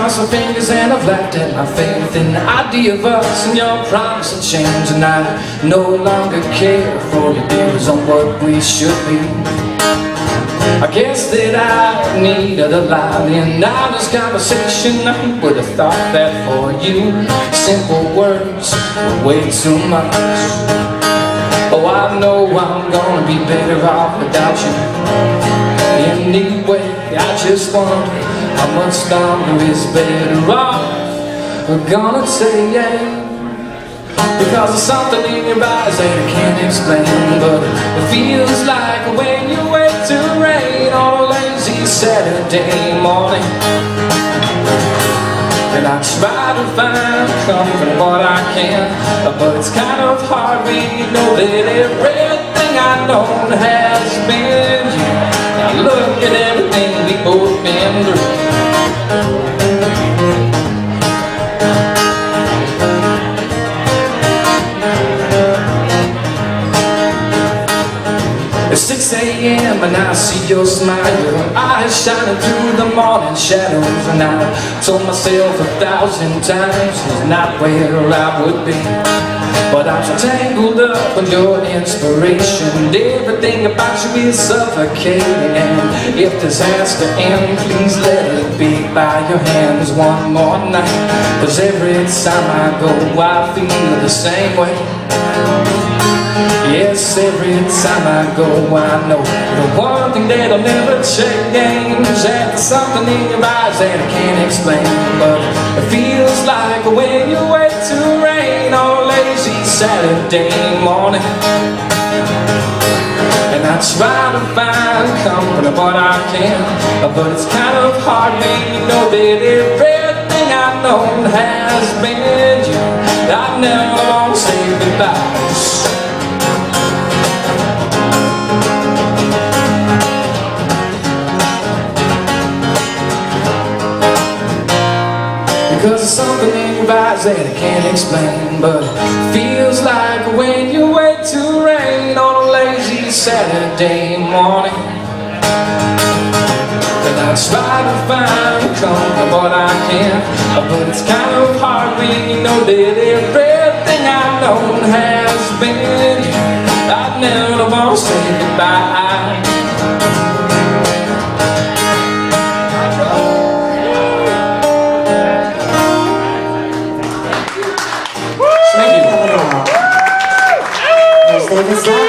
crossed my fingers and I've laughed at my faith in the idea of us and your promise of change. And I no longer care for your views on what we should be. I guess that I needed a line in all this conversation. I would have thought that for you simple words were way too much. Oh, I know I'm gonna be better off without you. Anyway, I just wonder how much longer is better off we're gonna take. Because there's something in your eyes that I can't explain, but it feels like when you wait to rain on a lazy Saturday morning. And I try to find comfort in what I can, but it's kind of hard when you know that everything I know has been you. Now look at everything we both been through. It's 6 a.m. and I see your smile, your eyes shining through the morning shadows. And I told myself 1,000 times it's not where I would be, but I'm so tangled up with your inspiration, and everything about you is suffocating. And if this has to end, please let it be by your hands one more night. Cause every time I go I feel the same way. Yes, every time I go I know the one thing that'll never change. That there's something in your eyes that I can't explain, but it feels like when you wait to rain on a lazy Saturday morning. And I try to find comfort in what I can, but it's kind of hard when you know that everything I've known has been you. I never want to say goodbye. Because there's something in your eyes that I can't explain, but it feels like when you wait to rain on a lazy Saturday morning. And I try to find comfort what I can, but it's kind of hard when you know that everything I've known has been you. I never want to say goodbye. Thank you.